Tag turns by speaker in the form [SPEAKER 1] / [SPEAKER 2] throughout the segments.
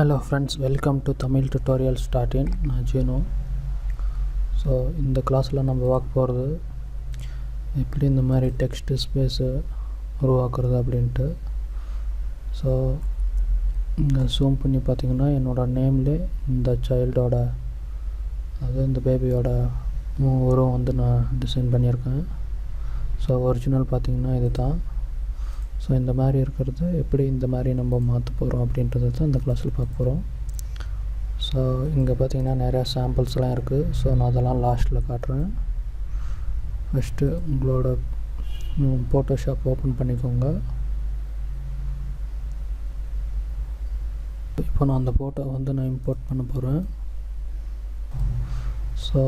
[SPEAKER 1] Hello friends, welcome to Tamil tutorial starting. நான் ஜீனு. So இந்த கிளாஸில் நம்ம பார்க்க போகிறது எப்படி இந்த மாதிரி டெக்ஸ்ட் ஸ்பேஸு உருவாக்குறது அப்படின்ட்டு. ஸோ இங்கே ஜூம் பண்ணி பார்த்திங்கன்னா என்னோடய நேம்லே இந்த சைல்டோட அதாவது இந்த பேபியோட உருவம் வந்து நான் டிசைன் பண்ணியிருக்கேன். ஸோ ஒரிஜினல் பார்த்திங்கன்னா இது தான். ஸோ இந்த மாதிரி இருக்கிறது எப்படி இந்த மாதிரி நம்ம மாற்ற போகிறோம் அப்படின்றது தான் இந்த கிளாஸில் பார்க்க போகிறோம். ஸோ இங்கே பார்த்திங்கன்னா நிறையா சாம்பிள்ஸ்லாம் இருக்குது. ஸோ நான் அதெல்லாம் லாஸ்ட்டில் காட்டுறேன். ஃபஸ்ட்டு உங்களோட ஃபோட்டோஷாப் ஓப்பன் பண்ணிக்கோங்க. இப்போ நான் அந்த ஃபோட்டோ வந்து நான் இம்போர்ட் பண்ண போகிறேன். ஸோ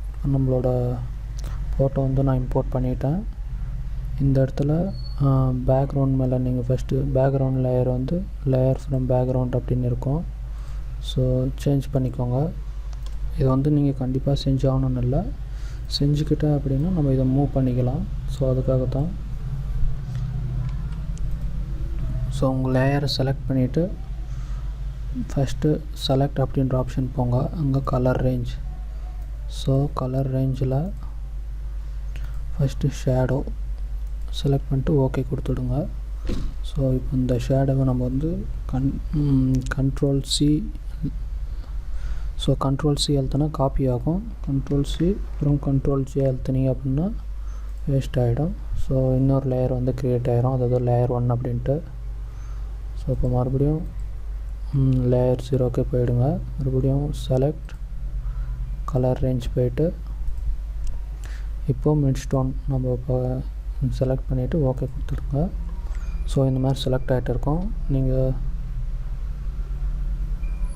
[SPEAKER 1] இப்போ நம்மளோட ஃபோட்டோ வந்து நான் இம்போர்ட் பண்ணிட்டேன். இந்த இடத்துல பேக்ரவுண்ட் மேலே நீங்கள் ஃபஸ்ட்டு பேக்ரவுண்ட் லேயர் வந்து லேயர் ஃப்ரம் பேக்ரவுண்ட் அப்படின்னு இருக்கும். ஸோ சேஞ்ச் பண்ணிக்கோங்க. இது வந்து நீங்கள் கண்டிப்பாக செஞ்சாகணும்னு இல்லை, செஞ்சுக்கிட்டேன் அப்படின்னா நம்ம இதை மூவ் பண்ணிக்கலாம். ஸோ அதுக்காக தான். ஸோ உங்கள் லேயரை செலக்ட் பண்ணிவிட்டு ஃபஸ்ட்டு செலக்ட் அப்படின்ற ஆப்ஷன் போங்க. அங்கே கலர் ரேஞ்ச். ஸோ கலர் ரேஞ்சில் ஃபஸ்ட்டு ஷேடோ செலக்ட் பண்ணிட்டு ஓகே கொடுத்துடுங்க. ஸோ இப்போ இந்த ஷேடோவை நம்ம வந்து கண்ட்ரோல் சி அழுத்தினா காப்பி ஆகும். கண்ட்ரோல் சி அப்புறம் கண்ட்ரோல் ஜே அழுத்தினீங்க அப்படின்னா வேஸ்ட் ஆகிடும். ஸோ இன்னொரு லேயர் வந்து க்ரியேட் ஆகிரும், அதாவது லேயர் 1 அப்படின்ட்டு. ஸோ இப்போ மறுபடியும் லேயர் 0க்கு போயிடுங்க. மறுபடியும் செலக்ட் கலர் ரேஞ்ச் போயிட்டு இப்போது மிட் ஸ்டோன் நம்ம இப்போ செலக்ட் பண்ணிவிட்டு ஓகே கொடுத்துருங்க. ஸோ இந்த மாதிரி செலக்ட் ஆகிட்டு இருக்கும். நீங்கள்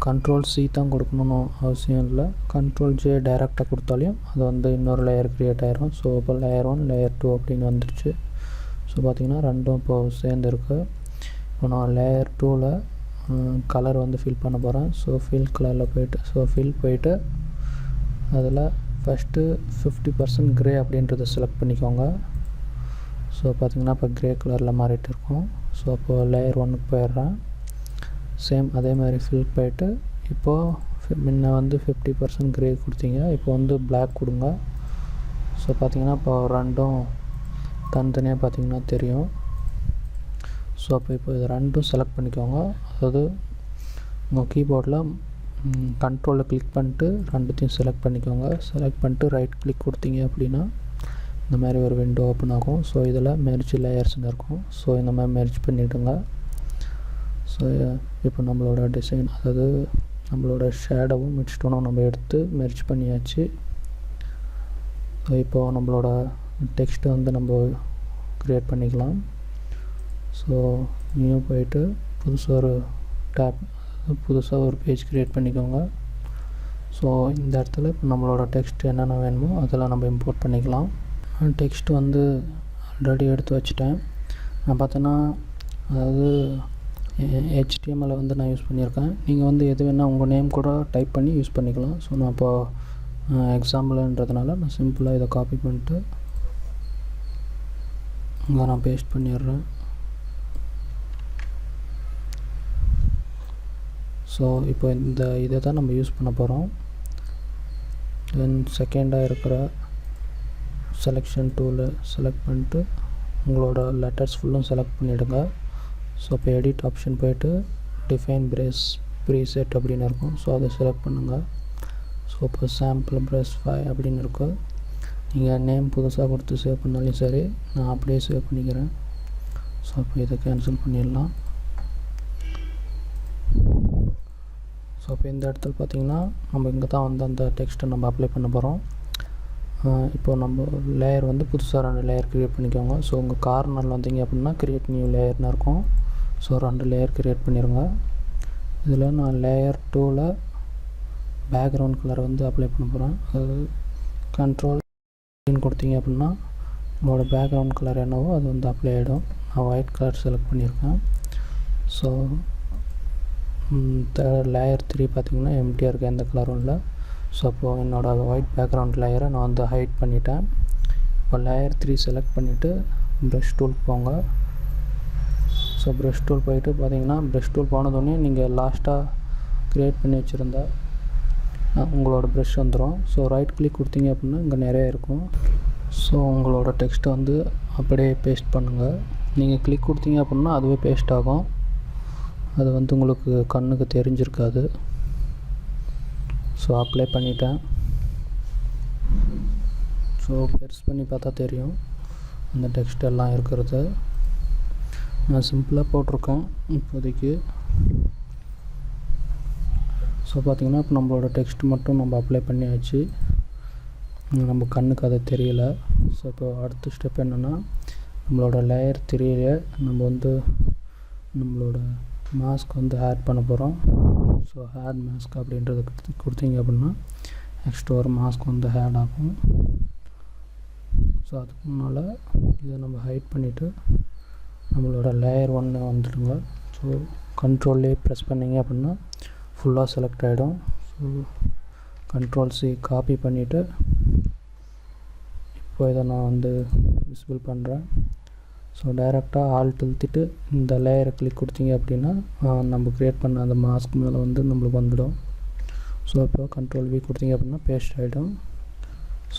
[SPEAKER 1] கண்ட்ரோல் சி தான் கொடுக்கணும்னு அவசியம் இல்லை, கண்ட்ரோல் ஜே டைரெக்டாக கொடுத்தாலையும் அது வந்து இன்னொரு லேயர் க்ரியேட் ஆகிரும். ஸோ இப்போ லேயர் 1 லேயர் 2 அப்படின்னு வந்துடுச்சு. ஸோ பார்த்திங்கன்னா ரெண்டும் இப்போது சேர்ந்துருக்கு. இப்போ நான் லேயர் 2ல் கலர் வந்து ஃபில் பண்ண போகிறேன். ஸோ ஃபில் கலரில் போயிட்டு அதில் ஃபஸ்ட்டு 50% க்ரே அப்படின்றத செலக்ட் பண்ணிக்கோங்க. ஸோ பார்த்திங்கன்னா இப்போ க்ரே கலரில் மாறிட்டு இருக்கும். ஸோ அப்போது லேயர் 1க்கு போயிடுறேன். சேம் அதே மாதிரி ஃபில் போயிட்டு இப்போது முன்ன வந்து 50% க்ரே கொடுத்தீங்க, இப்போ வந்து பிளாக் கொடுங்க. ஸோ பார்த்திங்கன்னா இப்போ ரெண்டும் தனித்தனியாக பார்த்திங்கன்னா தெரியும். ஸோ இப்போ இது ரெண்டும் செலக்ட் பண்ணிக்கோங்க. அதாவது உங்கள் கீபோர்டில் கண்ட்ரோலில் கிளிக் பண்ணிட்டு ரெண்டுத்தையும் செலக்ட் பண்ணிக்கோங்க. செலக்ட் பண்ணிட்டு ரைட் கிளிக் கொடுத்தீங்க அப்படின்னா இந்த மாதிரி ஒரு விண்டோ ஓப்பன் ஆகும். ஸோ இதில் மெர்ஜ் லேயர்ஸ்னு இருக்கும். ஸோ இந்த மாதிரி மெர்ஜ் பண்ணிவிடுங்க. ஸோ இப்போ நம்மளோட டிசைன், அதாவது நம்மளோட ஷேடோவும் மிட் ஸ்டோனும் நம்ம எடுத்து மெர்ஜ் பண்ணியாச்சு. ஸோ இப்போது நம்மளோட டெக்ஸ்ட்டை வந்து நம்ம க்ரியேட் பண்ணிக்கலாம். ஸோ நியூ போயிட்டு புதுசாக ஒரு பேஜ் க்ரியேட் பண்ணிக்கோங்க. ஸோ இந்த இடத்துல இப்போ நம்மளோட டெக்ஸ்ட் என்னென்ன வேணுமோ அதெல்லாம் நம்ம இம்போர்ட் பண்ணிக்கலாம். டெக்ஸ்ட் வந்து ஆல்ரெடி எடுத்து வச்சுட்டேன். நான் பார்த்தோன்னா அதாவது HTML வந்து நான் யூஸ் பண்ணியிருக்கேன். நீங்கள் வந்து எது வேணால் உங்கள் நேம் கூட டைப் பண்ணி யூஸ் பண்ணிக்கலாம். ஸோ நான் இப்போ எக்ஸாம்பிள்ன்றதுனால நான் சிம்பிளாக இதை காப்பி பண்ணிட்டு இங்கே நான் பேஸ்ட் பண்ணிடுறேன். ஸோ இப்போ இதை தான் நம்ம யூஸ் பண்ண போகிறோம். தென் செகண்டாக இருக்கிற செலெக்ஷன் டூலை செலக்ட் பண்ணிட்டு உங்களோட லெட்டர்ஸ் ஃபுல்லும் செலக்ட் பண்ணிவிடுங்க. ஸோ இப்போ எடிட் ஆப்ஷன் போய்ட்டு டிஃபைன் பிரேஸ் ப்ரீசெட் அப்படின்னு இருக்கும். ஸோ அதை செலக்ட் பண்ணுங்கள். ஸோ இப்போ சாம்பிள் ப்ரஷ் 5 அப்படின்னு இருக்கும். நீங்கள் நேம் புதுசாக கொடுத்து சேவ் பண்ணாலும் சரி, நான் அப்படியே சேவ் பண்ணிக்கிறேன். ஸோ இப்போ இதை கேன்சல் பண்ணிடலாம். ஸோ இப்போ இந்த இடத்துல பார்த்திங்கன்னா நம்ம இங்கே தான் வந்து அந்த டெக்ஸ்ட்டை நம்ம அப்ளை பண்ண போகிறோம். இப்போ நம்ம லேயர் வந்து புதுசாக 2 லேயர் க்ரியேட் பண்ணிக்கோங்க. ஸோ உங்கள் கார்னரில் வந்தீங்க அப்படின்னா க்ரியேட் நியூ லேயர்னு இருக்கும். ஸோ 2 லேயர் க்ரியேட் பண்ணிடுங்க. இதில் நான் லேயர் 2ல் பேக்ரவுண்ட் கலர் வந்து அப்ளை பண்ண போகிறேன். அதாவது கண்ட்ரோல் கொடுத்தீங்க அப்படின்னா உங்களோட பேக்ரவுண்ட் கலர் என்னவோ அது வந்து அப்ளை ஆகிடும். நான் ஒயிட் கலர் செலக்ட் பண்ணியிருக்கேன். ஸோ லேயர் 3 பார்த்திங்கன்னா எம்டியாக இருக்குது, எந்த கலரும் இல்லை. ஸோ அப்போது என்னோடய ஒயிட் பேக்ரவுண்ட் லேயரை நான் வந்து ஹைட் பண்ணிட்டேன். இப்போ லேயர் 3 செலக்ட் பண்ணிவிட்டு ப்ரஷ் டூல் போங்க. ஸோ ப்ரஷ் டூல் போயிட்டு பார்த்தீங்கன்னா ப்ரஷ் டூல் போனதோடனே நீங்கள் லாஸ்ட்டாக க்ரியேட் பண்ணி வச்சுருந்தா உங்களோட ப்ரஷ் வந்துடும். ஸோ ரைட் கிளிக் கொடுத்தீங்க அப்படின்னா இங்கே நிறைய இருக்கும். ஸோ உங்களோட டெக்ஸ்ட்டை வந்து அப்படியே பேஸ்ட் பண்ணுங்கள். நீங்கள் கிளிக் கொடுத்தீங்க அப்படின்னா அதுவே பேஸ்ட் ஆகும். அது வந்து உங்களுக்கு கண்ணுக்கு தெரிஞ்சிருக்காது. ஸோ அப்ளை பண்ணிட்டேன். ஸோ பெருசு பண்ணி பார்த்தா தெரியும் அந்த டெக்ஸ்ட் எல்லாம் இருக்கிறது. நான் சிம்பிளாக போட்டிருக்கேன் இப்போதைக்கு. ஸோ பார்த்திங்கன்னா இப்போ நம்மளோட டெக்ஸ்ட் மட்டும் நம்ம அப்ளை பண்ணியாச்சு. நம்ம கண்ணுக்கு அது தெரியல. ஸோ இப்போ அடுத்த ஸ்டெப் என்னென்னா நம்மளோட லேயர் 3ல நம்ம வந்து நம்மளோட மாஸ்க் வந்து ஆட் பண்ண போகிறோம். ஸோ ஆட் மாஸ்க் அப்படின்றது கொடுத்தீங்க அப்படின்னா நெக்ஸ்ட் ஒரு மாஸ்க் வந்து ஆட் ஆகும். ஸோ அதுக்கு முன்னால் இதை நம்ம ஹைட் பண்ணிவிட்டு நம்மளோட லேயர் 1 வந்துடுங்க. ஸோ கண்ட்ரோல்லே ப்ரெஸ் பண்ணிங்க அப்படின்னா ஃபுல்லாக செலக்ட் ஆகிடும். ஸோ Ctrl+C காப்பி பண்ணிவிட்டு இப்போ இதை நான் வந்து விசிபிள் பண்ணுறேன். ஸோ டைரெக்டாக ஆல்ட் அழுத்திட்டு இந்த லேயரை கிளிக் கொடுத்தீங்க அப்படின்னா நம்ம க்ரியேட் பண்ண அந்த மாஸ்க் மேலே வந்து நம்மளுக்கு வந்துடும். ஸோ இப்போ Ctrl+V கொடுத்தீங்க அப்படின்னா பேஸ்ட் ஆகிடும்.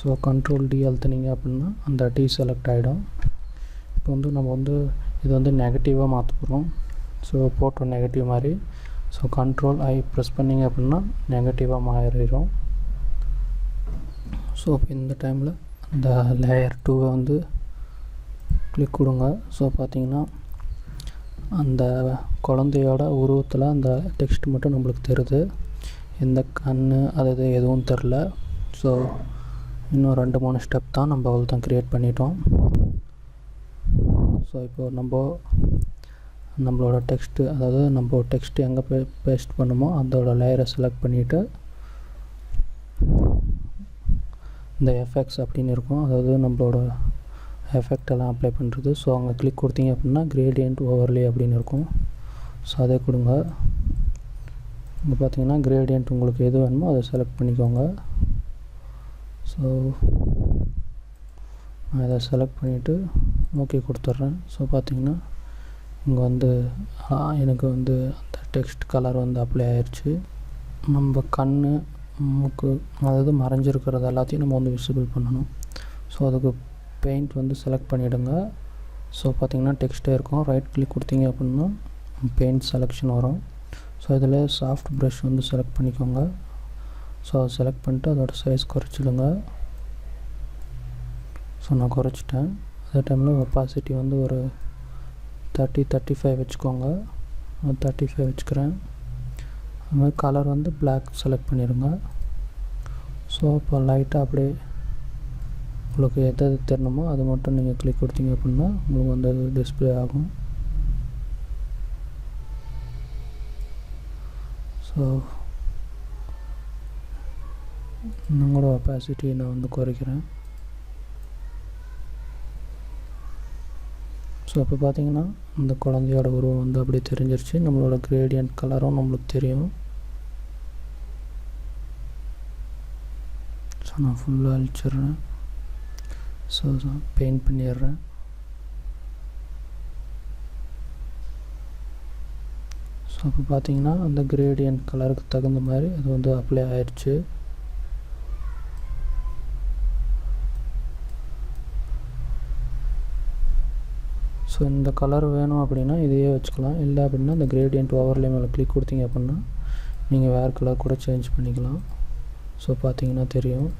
[SPEAKER 1] ஸோ Ctrl+D அழுத்தினீங்க அப்படின்னா அந்த டி செலக்ட் ஆகிடும். இப்போ வந்து நம்ம வந்து இது வந்து நெகட்டிவாக மாற்ற போகிறோம். ஸோ போட்டோ நெகட்டிவ் மாதிரி. ஸோ Ctrl+I ப்ரெஸ் பண்ணிங்க அப்படின்னா நெகட்டிவாக மாறிடும். ஸோ இப்போ இந்த டைமில் அந்த லேயர் 2 வந்து கிளிக் கொடுங்க. ஸோ பார்த்தீங்கன்னா அந்த குழந்தையோட உருவத்தில் அந்த டெக்ஸ்ட் மட்டும் நம்மளுக்கு தெரியுது. எந்த கண் அது எதுவும் தெரில. ஸோ இன்னும் 2-3 ஸ்டெப் தான் நம்ம அவ்வளோ தான் க்ரியேட் பண்ணிட்டோம். ஸோ இப்போது நம்மளோட டெக்ஸ்ட்டு, அதாவது நம்ம டெக்ஸ்ட்டு எங்கே பேஸ்ட் பண்ணுமோ அதோட லேயரை செலக்ட் பண்ணிவிட்டு இந்த எஃபெக்ட்ஸ் அப்படின்னு இருக்கும், அதாவது நம்மளோட எஃபெக்ட் எல்லாம் அப்ளை பண்ணுறது. ஸோ அங்கே கிளிக் கொடுத்தீங்க அப்படின்னா கிரேடியன்ட் ஓவர்லே அப்படின்னு இருக்கும். ஸோ அதை கொடுங்க. இங்கே பார்த்தீங்கன்னா கிரேடியன்ட் உங்களுக்கு எது வேணுமோ அதை செலக்ட் பண்ணிக்கோங்க. ஸோ நான் இதை செலக்ட் பண்ணிவிட்டு ஓகே கொடுத்துட்றேன். ஸோ பார்த்திங்கன்னா இங்கே வந்து எனக்கு வந்து அந்த டெக்ஸ்ட் கலர் வந்து அப்ளை ஆயிடுச்சு. நம்ம கண், மூக்கு, அதாவது மறைஞ்சிருக்கிறது எல்லாத்தையும் நம்ம வந்து விசிபிள் பண்ணணும். ஸோ அதுக்கு பெயிண்ட் வந்து செலக்ட் பண்ணிவிடுங்க. ஸோ பார்த்திங்கன்னா டெக்ஸ்ட்டே இருக்கும். ரைட் கிளிக் கொடுத்தீங்க அப்படின்னா பெயிண்ட் செலெக்ஷன் வரும். ஸோ இதில் சாஃப்ட் ப்ரஷ் வந்து செலக்ட் பண்ணிக்கோங்க. ஸோ அதை செலக்ட் பண்ணிட்டு அதோட சைஸ் குறைச்சிடுங்க. ஸோ நான் குறைச்சிட்டேன். அதே டைமில் ஒப்பாசிட்டி வந்து ஒரு 30-35 வச்சுக்கோங்க. 35 வச்சுக்கிறேன். அது மாதிரி கலர் வந்து பிளாக் செலக்ட் பண்ணிடுங்க. ஸோ இப்போ லைட்டாக அப்படியே உங்களுக்கு எது தெரியணுமோ அது மட்டும் நீங்கள் கிளிக் கொடுத்தீங்க அப்படின்னா உங்களுக்கு வந்து டிஸ்பிளே ஆகும். ஸோ இன்னும் கூட ஒப்பாசிட்டி நான் வந்து குறைக்கிறேன். ஸோ இப்போ பார்த்தீங்கன்னா இந்த குழந்தையோட உருவம் வந்து அப்படியே தெரிஞ்சிருச்சு. நம்மளோட கிரேடியன்ட் கலரும் நம்மளுக்கு தெரியும். ஸோ நான் ஃபுல்லாக அழிச்சிட்றேன். ஸோ பெயிண்ட் பண்ணிடுறேன். ஸோ இப்போ பார்த்தீங்கன்னா அந்த கிரேடியன்ட் கலருக்கு தகுந்த மாதிரி அது வந்து அப்ளை ஆயிடுச்சு. ஸோ இந்த கலர் வேணும் அப்படின்னா இதையே வச்சுக்கலாம். இல்லை அப்படின்னா இந்த கிரேடியன்ட் ஓவர்லே மேலே கிளிக் கொடுத்தீங்க அப்படின்னா நீங்கள் வேறு கலர் கூட சேஞ்ச் பண்ணிக்கலாம். ஸோ பார்த்தீங்கன்னா தெரியும்.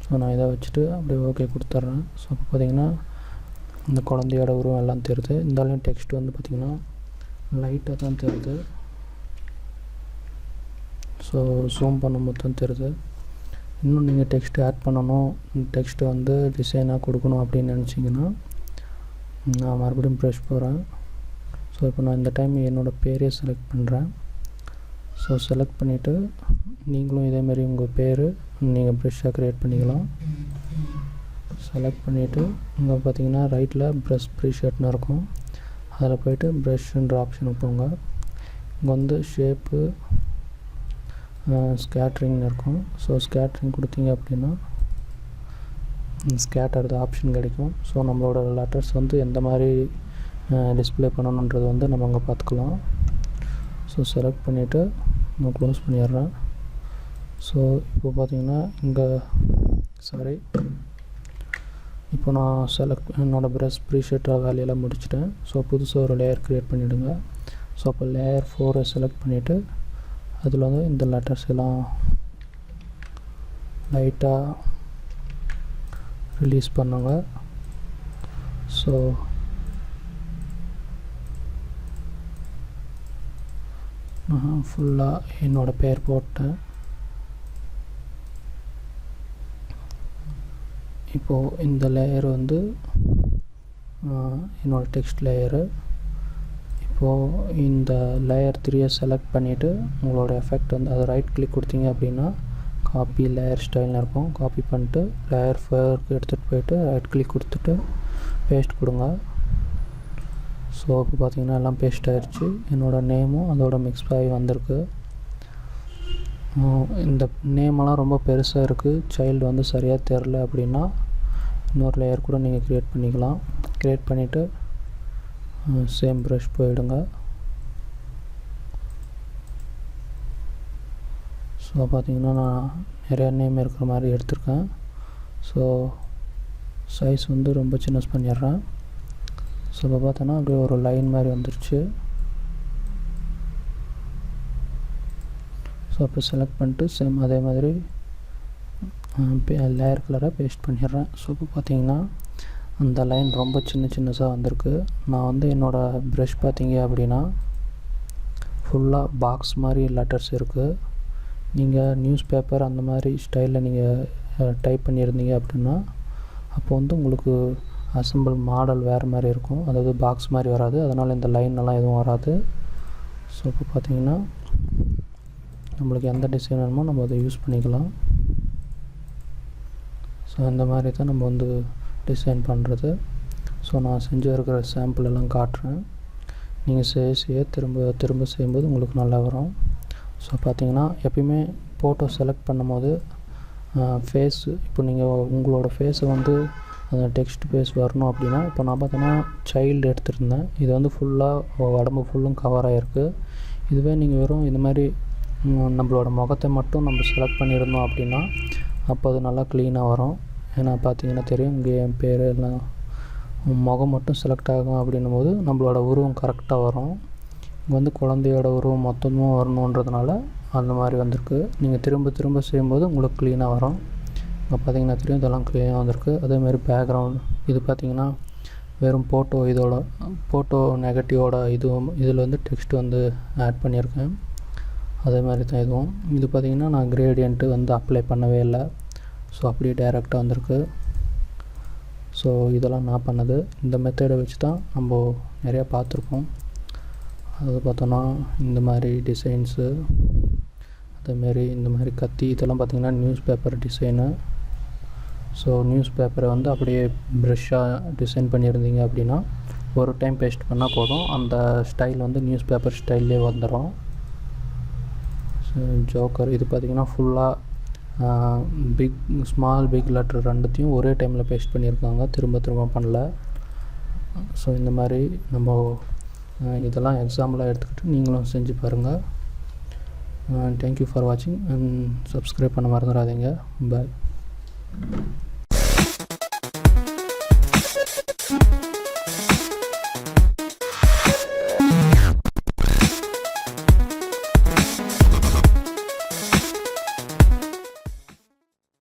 [SPEAKER 1] ஸோ நான் இதை வச்சுட்டு அப்படியே ஓகே கொடுத்துட்றேன். ஸோ இப்போ பார்த்தீங்கன்னா இந்த குழந்தையோட உருவம் எல்லாம் தெரியுது. இருந்தாலும் டெக்ஸ்ட் வந்து பார்த்திங்கன்னா லைட்டாக தான் தெரியுது. ஸோ ஜூம் பண்ணும்போது தான் தெரியுது. இன்னும் நீங்கள் டெக்ஸ்ட் ஆட் பண்ணணும், டெக்ஸ்ட்டை வந்து டிசைனாக கொடுக்கணும் அப்படின்னு நினச்சிங்கன்னா நான் மறுபடியும் ப்ரெஷ் போகிறேன். ஸோ இப்போ நான் இந்த டைம் என்னோடய பேரே செலக்ட் பண்ணுறேன். ஸோ செலக்ட் பண்ணிவிட்டு நீங்களும் இதேமாரி உங்கள் பேர் நீங்கள் ப்ரெஷ்ஷாக க்ரியேட் பண்ணிக்கலாம். செலக்ட் பண்ணிவிட்டு இங்கே பார்த்தீங்கன்னா ரைட்டில் ப்ரஷ் ப்ரீஷர்ட்னு இருக்கும். அதில் போய்ட்டு ப்ரஷ்ன்ற ஆப்ஷனுக்கு போங்க. இங்கே வந்து ஷேப்பு ஸ்கேட்ரிங்னு இருக்கும். ஸோ ஸ்கேட்ரிங் கொடுத்தீங்க அப்படின்னா ஸ்கேட்டர்து ஆப்ஷன் கிடைக்கும். ஸோ நம்மளோட லெட்டர்ஸ் வந்து எந்த மாதிரி டிஸ்பிளே பண்ணணுன்றது வந்து நம்ம அங்கே பார்த்துக்கலாம். ஸோ செலக்ட் பண்ணிவிட்டு நான் க்ளோஸ் பண்ணிடுறேன். ஸோ இப்போ பார்த்திங்கன்னா இங்கே இப்போ நான் என்னோடய ப்ரஷ் ப்ரீஷெட் வேலையெல்லாம் முடிச்சிட்டேன். ஸோ புதுசாக ஒரு லேயர் க்ரியேட் பண்ணிவிடுங்க. ஸோ அப்போ லேயர் 4 செலக்ட் பண்ணிவிட்டு அதில் வந்து இந்த லெட்டர்ஸ் எல்லாம் லைட்டாக ரிலீஸ் பண்ணுங்க. ஸோ நான் ஃபுல்லாக என்னோடய பேர் போட்டேன். இப்போது இந்த லேயர் வந்து என்னோடய டெக்ஸ்ட் லேயரு. இப்போது இந்த லேயர் 3 செலக்ட் பண்ணிவிட்டு உங்களோட எஃபெக்ட் வந்து அதை ரைட் கிளிக் கொடுத்தீங்க அப்படின்னா காப்பி லேயர் ஸ்டைல்னு இருக்கும். காப்பி பண்ணிட்டு லேயர் 4 எடுத்துகிட்டு போயிட்டு ரைட் கிளிக் கொடுத்துட்டு பேஸ்ட் கொடுங்க. ஸோ இப்போ பார்த்திங்கன்னா எல்லாம் பேஸ்ட் ஆகிடுச்சு. என்னோடய நேமும் அதோட மிக்ஸ் ஆகி வந்திருக்கு. இந்த நேமெல்லாம் ரொம்ப பெருசாக இருக்குது, சைல்டு வந்து சரியாக தெரில அப்படின்னா இன்னொரு லேயர் கூட நீங்கள் க்ரியேட் பண்ணிக்கலாம். க்ரியேட் பண்ணிவிட்டு சேம் ப்ரஷ் போயிடுங்க. ஸோ பார்த்திங்கன்னா நான் நிறையா நேம் இருக்கிற மாதிரி எடுத்திருக்கேன். ஸோ சைஸ் வந்து ரொம்ப சின்னஸ் பண்ணிடுறேன். ஸோ இப்போ பார்த்தோன்னா அப்படியே ஒரு லைன் மாதிரி வந்துருச்சு. ஸோ அப்போ செலக்ட் பண்ணிட்டு சேம் அதே மாதிரி லேயர் கலராக பேஸ்ட் பண்ணிடுறேன். ஸோ இப்போ பார்த்திங்கன்னா அந்த லைன் ரொம்ப சின்னதாக வந்திருக்கு. நான் வந்து என்னோடய ப்ரஷ் பார்த்திங்க அப்படின்னா ஃபுல்லாக பாக்ஸ் மாதிரி லெட்டர்ஸ் இருக்குது. நீங்கள் நியூஸ் பேப்பர் அந்த மாதிரி ஸ்டைலில் நீங்கள் டைப் பண்ணியிருந்தீங்க அப்படின்னா அப்போ வந்து உங்களுக்கு அசம்பிள் மாடல் வேறு மாதிரி இருக்கும். அதாவது பாக்ஸ் மாதிரி வராது, அதனால் இந்த லைனெல்லாம் எதுவும் வராது. ஸோ இப்போ பார்த்திங்கன்னா நம்மளுக்கு எந்த டிசைன் வேணுமோ நம்ம அதை யூஸ் பண்ணிக்கலாம். ஸோ இந்த மாதிரி தான் நம்ம வந்து டிசைன் பண்ணுறது. ஸோ நான் செஞ்சு இருக்கிற சாம்பிள் எல்லாம் காட்டுறேன். நீங்கள் செய்ய திரும்ப செய்யும்போது உங்களுக்கு நல்லா வரும். ஸோ பார்த்திங்கன்னா எப்பயுமே ஃபோட்டோ செலக்ட் பண்ணும்போது ஃபேஸ் இப்போ நீங்கள் உங்களோட ஃபேஸை வந்து அந்த டெக்ஸ்ட் ஃபேஸ் வரணும் அப்படின்னா இப்போ நான் பார்த்தோன்னா சைல்டு எடுத்துருந்தேன். இது வந்து ஃபுல்லாக உடம்பு ஃபுல்லும் கவர் ஆகிருக்கு. இதுவே நீங்கள் வெறும் இந்த மாதிரி நம்மளோட முகத்தை மட்டும் நம்ம செலக்ட் பண்ணியிருந்தோம் அப்படின்னா அப்போ அது நல்லா க்ளீனாக வரும். ஏன்னா பார்த்தீங்கன்னா தெரியும், இங்கே என் பேர் எல்லாம் முகம் மட்டும் செலக்ட் ஆகும் அப்படின்னும் போது நம்மளோட உருவம் கரெக்டாக வரும். இங்கே வந்து குழந்தையோட உருவம் மொத்தமும் வரணுன்றதுனால அந்த மாதிரி வந்திருக்கு. நீங்கள் திரும்ப செய்யும்போது உங்களுக்கு க்ளீனாக வரும். இங்கே பார்த்தீங்கன்னா தெரியும், இதெல்லாம் க்ளீனாக வந்திருக்கு. அதேமாதிரி பேக்ரவுண்ட் இது பார்த்திங்கன்னா வெறும் ஃபோட்டோ நெகட்டிவோட இதில் வந்து டெக்ஸ்ட் வந்து ஆட் பண்ணியிருக்கேன். அதே மாதிரி தான் இதுவும். இது பார்த்திங்கன்னா நான் கிரேடியன்ட்டு வந்து அப்ளை பண்ணவே இல்லை. ஸோ அப்படியே டைரெக்டாக வந்திருக்கு. ஸோ இதெல்லாம் நான் பண்ணது. இந்த மெத்தடை வச்சு தான் நம்ம நிறையா பார்த்துருப்போம். அது பார்த்தோன்னா இந்த மாதிரி டிசைன்ஸு, அதேமாரி இந்த மாதிரி கத்தி இதெல்லாம் பார்த்திங்கன்னா news paper design. So news பேப்பரை வந்து அப்படியே ப்ரெஷ்ஷாக டிசைன் பண்ணியிருந்தீங்க அப்படின்னா ஒரு டைம் பேஸ்ட் பண்ணால் போதும், அந்த ஸ்டைல் வந்து நியூஸ் பேப்பர் ஸ்டைல்லே வந்துடும். ஜோக்கர் இது பார்த்திங்கன்னா ஃபுல்லாக ஸ்மால் பிக் லெட்டர் ரெண்டுத்தையும் ஒரே டைமில் பேஸ்ட் பண்ணியிருக்காங்க, திரும்ப பண்ணல. ஸோ இந்த மாதிரி நம்ம இதெல்லாம் எக்ஸாம்பிளாக எடுத்துக்கிட்டு நீங்களும் செஞ்சு பாருங்கள். தேங்க்யூ ஃபார் வாட்சிங் அண்ட் சப்ஸ்கிரைப் பண்ண மறந்துடாதீங்க. பாய்.